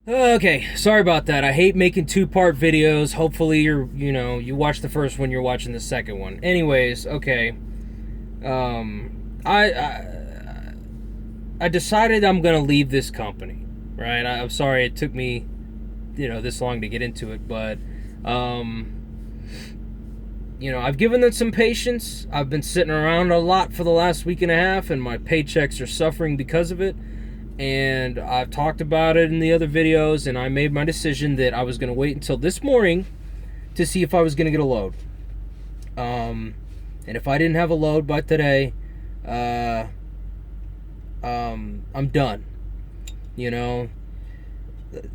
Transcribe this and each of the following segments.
Okay, sorry about that. I hate making two-part videos. Hopefully you watch the first one, you're watching the second one. Anyways, okay. I decided I'm gonna leave this company, right? I'm sorry it took me, this long to get into it, but, I've given them some patience. I've been sitting around a lot for the last week and a half, and my paychecks are suffering because of it. And I've talked about it in the other videos, and I made my decision that I was going to wait until this morning to see if I was going to get a load. And if I didn't have a load by today, I'm done. You know,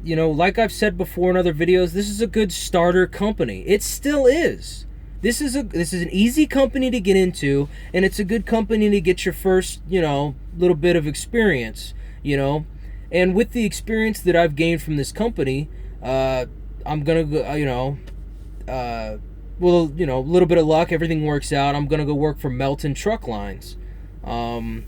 like I've said before in other videos, this is a good starter company. It still is. This is an easy company to get into, and it's a good company to get your first, little bit of experience. And with the experience that I've gained from this company, I'm gonna go, a little bit of luck, everything works out, I'm gonna go work for Melton Truck Lines. I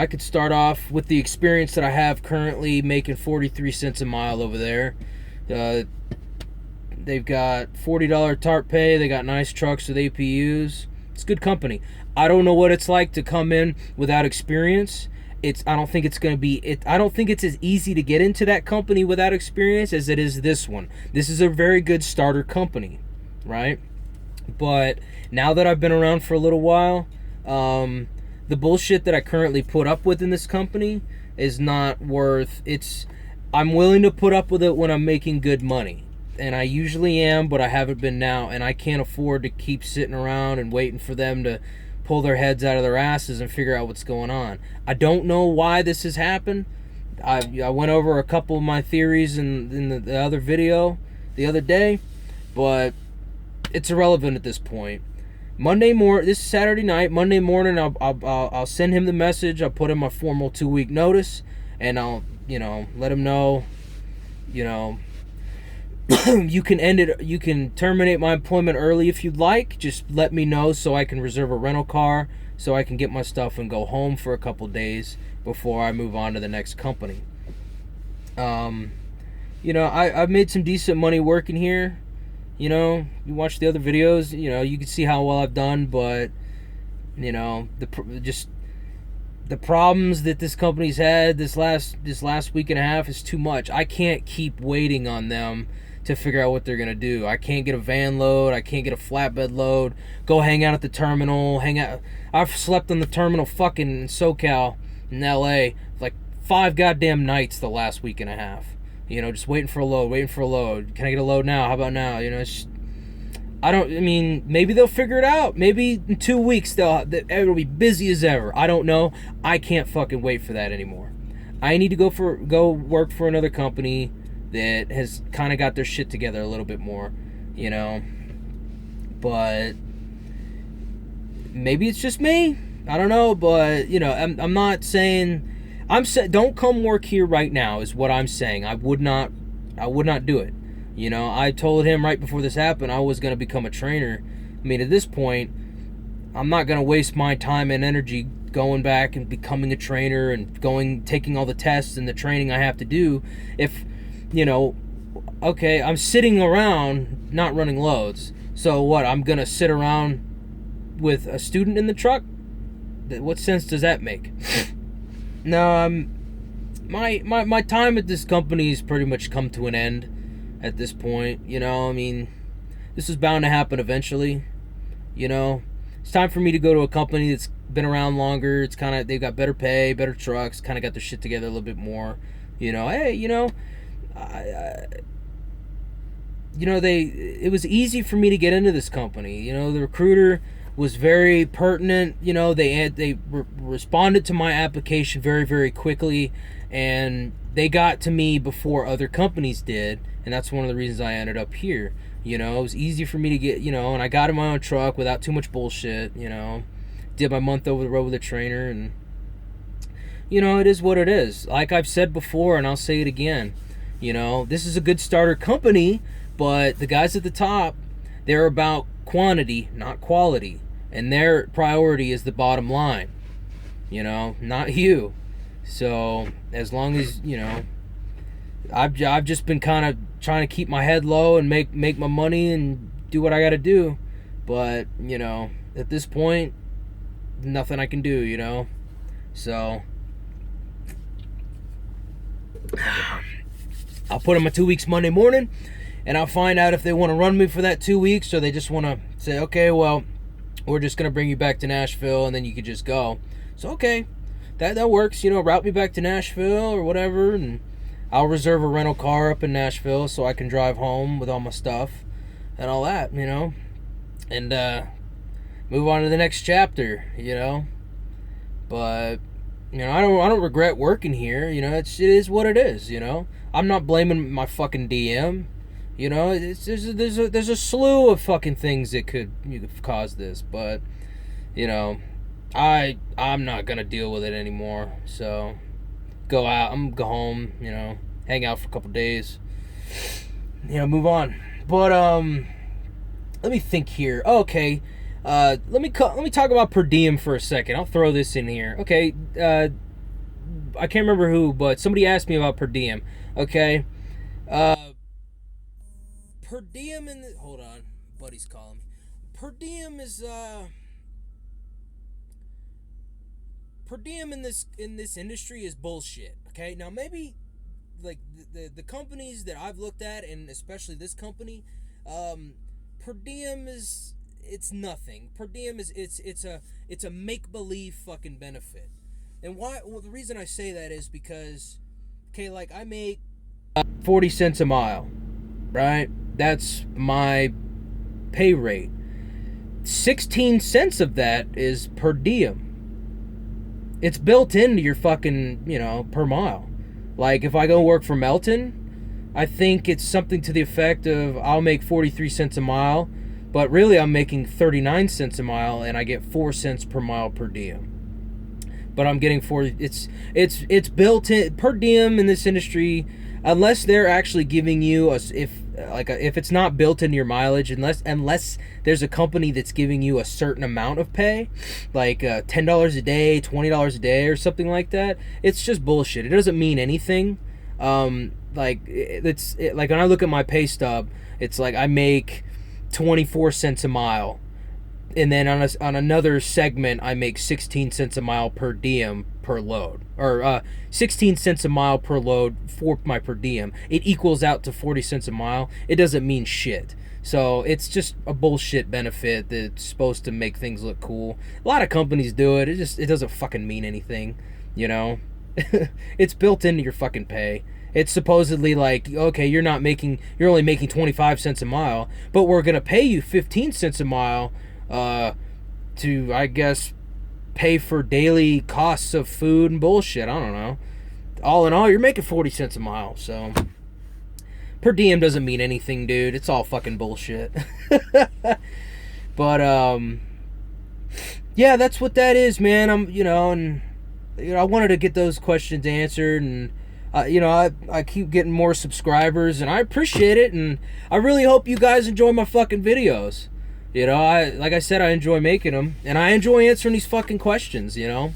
could start off with the experience that I have currently, making 43 cents a mile over there. They've got $40 tarp pay, they got nice trucks with APUs. It's good company. I don't know what it's like to come in without experience. I don't think it's as easy to get into that company without experience as it is this one. This is a very good starter company, right? But now that I've been around for a little while, the bullshit that I currently put up with in this company is not worth it's I'm willing to put up with it when I'm making good money. And I usually am, but I haven't been now, and I can't afford to keep sitting around and waiting for them to pull their heads out of their asses and figure out what's going on. I don't know why this has happened. I went over a couple of my theories in the other video the other day, but it's irrelevant at this point. This is Saturday night. Monday morning, I'll send him the message. I'll put in my formal 2-week notice, and I'll let him know. You can end it. You can terminate my employment early if you'd like. Just let me know so I can reserve a rental car so I can get my stuff and go home for a couple days before I move on to the next company. I've made some decent money working here. You watch the other videos. You can see how well I've done, but the problems that this company's had this last week and a half is too much. I can't keep waiting on them to figure out what they're gonna do. I can't get a van load. I can't get a flatbed load. Go hang out at the terminal. Hang out. I've slept on the terminal fucking in SoCal in LA like 5 goddamn nights the last week and a half. Just waiting for a load. Can I get a load now? How about now? Maybe they'll figure it out. Maybe in 2 weeks it'll be busy as ever. I don't know. I can't fucking wait for that anymore. I need to go work for another company that has kind of got their shit together a little bit more, But maybe it's just me. I don't know, but I'm not saying don't come work here right now is what I'm saying. I would not do it. I told him right before this happened I was going to become a trainer. I mean, at this point, I'm not going to waste my time and energy going back and becoming a trainer and taking all the tests and the training I have to do if okay, I'm sitting around not running loads. So what? I'm going to sit around with a student in the truck? What sense does that make? No, my time at this company has pretty much come to an end at this point. This is bound to happen eventually. It's time for me to go to a company that's been around longer. It's kind of, they've got better pay, better trucks, kind of got their shit together a little bit more. It was easy for me to get into this company. The recruiter was very pertinent. They responded to my application very, very quickly, and they got to me before other companies did, and that's one of the reasons I ended up here. It was easy for me to get, and I got in my own truck without too much bullshit. Did my month over the road with a trainer, and it is what it is. Like I've said before, and I'll say it again, this is a good starter company, but the guys at the top, they're about quantity, not quality. And their priority is the bottom line, not you. So as long as, I've just been kind of trying to keep my head low and make my money and do what I got to do. But, you know, at this point, nothing I can do, you know. So I'll put in my 2 weeks Monday morning, and I'll find out if they want to run me for that 2 weeks, or they just want to say, okay, well, we're just going to bring you back to Nashville, and then you could just go. So, okay, that works. You know, route me back to Nashville or whatever, and I'll reserve a rental car up in Nashville so I can drive home with all my stuff and all that, you know, and move on to the next chapter, you know. But, you know, I don't regret working here. You know, it is what it is. You know, I'm not blaming my fucking DM. You know, there's a slew of fucking things that could cause this, but, you know, I'm not gonna deal with it anymore. So I'm go home. You know, hang out for a couple days. You know, move on. But let me think here. Okay. Let me talk about per diem for a second. I'll throw this in here. Okay, I can't remember who, but somebody asked me about per diem. Okay, per diem hold on, buddy's calling me. Per diem is per diem in this industry is bullshit. Okay, now maybe like the companies that I've looked at, and especially this company, per diem is. It's nothing. Per diem is it's a make-believe fucking benefit. And why? Well, the reason I say that is because, okay, like I make 40 cents a mile, right? That's my pay rate. 16 cents of that is per diem. It's built into your fucking, you know, per mile. Like if I go work for Melton, I think it's something to the effect of I'll make 43 cents a mile. But really, I'm making 39 cents a mile, and I get 4 cents per mile per diem. But I'm getting it's built in per diem in this industry, unless they're actually giving you if it's not built into your mileage, unless there's a company that's giving you a certain amount of pay, like $10 a day, $20 a day, or something like that. It's just bullshit. It doesn't mean anything. Like when I look at my pay stub, it's like I make 24 cents a mile, and then on another segment I make 16 cents a mile per diem per load, or 16 cents a mile per load for my per diem. It equals out to 40 cents a mile. It doesn't mean shit. So it's just a bullshit benefit that's supposed to make things look cool. A lot of companies do it. It doesn't fucking mean anything, you know. It's built into your fucking pay. It's supposedly like, okay, you're only making 25 cents a mile, but we're going to pay you 15 cents a mile to, I guess, pay for daily costs of food and bullshit. I don't know. All in all, you're making 40 cents a mile, so per diem doesn't mean anything, dude. It's all fucking bullshit. But yeah, that's what that is, man. I wanted to get those questions answered, and I keep getting more subscribers, and I appreciate it, and I really hope you guys enjoy my fucking videos. You know, like I said, I enjoy making them, and I enjoy answering these fucking questions, you know.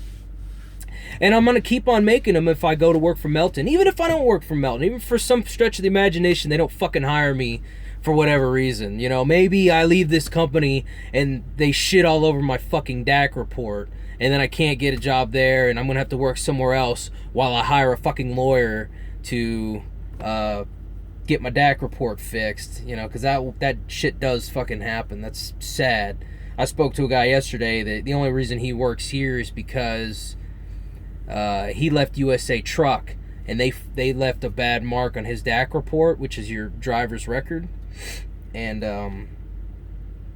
And I'm going to keep on making them if I go to work for Melton. Even if I don't work for Melton, even for some stretch of the imagination, they don't fucking hire me for whatever reason. You know, maybe I leave this company and they shit all over my fucking DAC report, and then I can't get a job there, and I'm going to have to work somewhere else while I hire a fucking lawyer to get my DAC report fixed, you know, because that shit does fucking happen. That's sad. I spoke to a guy yesterday that the only reason he works here is because he left USA Truck, and they left a bad mark on his DAC report, which is your driver's record. And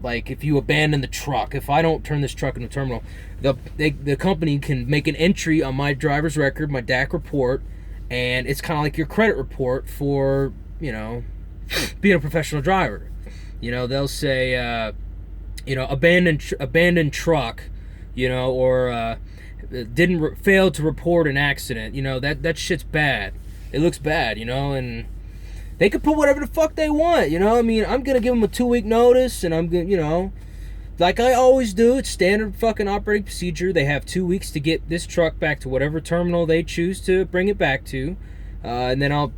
like if you abandon the truck, if I don't turn this truck into a terminal, the company can make an entry on my driver's record, my DAC report, and it's kind of like your credit report for, you know, being a professional driver. You know, they'll say, abandoned truck, you know, or failed to report an accident. You know, that shit's bad. It looks bad, you know, and they could put whatever the fuck they want, you know. I mean, I'm gonna give them a 2-week notice, and I'm gonna, you know, like I always do. It's standard fucking operating procedure. They have 2 weeks to get this truck back to whatever terminal they choose to bring it back to, and then I'll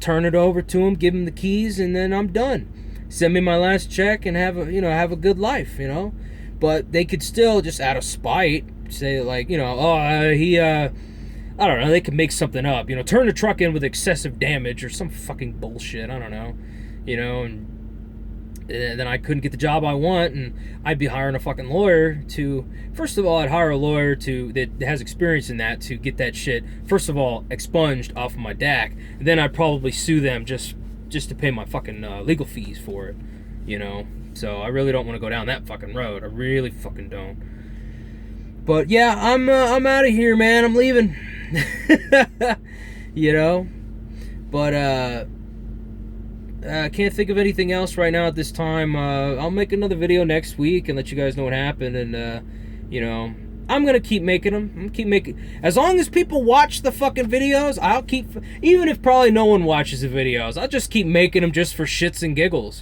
turn it over to them, give them the keys, and then I'm done. Send me my last check and have a good life, But they could still, just out of spite, say like, I don't know, they could make something up, turn the truck in with excessive damage or some fucking bullshit, I don't know, and then I couldn't get the job I want, and I'd be hiring a fucking lawyer to, first of all, I'd hire a lawyer that has experience in that to get that shit, first of all, expunged off of my DAC, and then I'd probably sue them just to pay my fucking legal fees for it, so I really don't want to go down that fucking road, I really fucking don't. But yeah, I'm out of here, man, I'm leaving, but I can't think of anything else right now at this time. I'll make another video next week and let you guys know what happened. And, I'm going to keep making them. I'm gonna keep making... As long as people watch the fucking videos, I'll keep... Even if probably no one watches the videos, I'll just keep making them just for shits and giggles,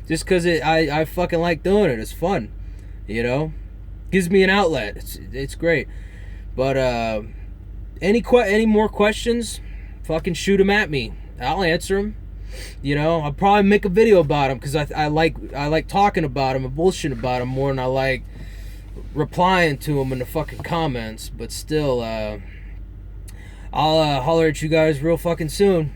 Just because I fucking like doing it. It's fun, Gives me an outlet. It's great. But, any more questions? Fucking shoot them at me. I'll answer them. I'll probably make a video about them because I like talking about them and bullshitting about them more than I like replying to them in the fucking comments. But still, I'll holler at you guys real fucking soon.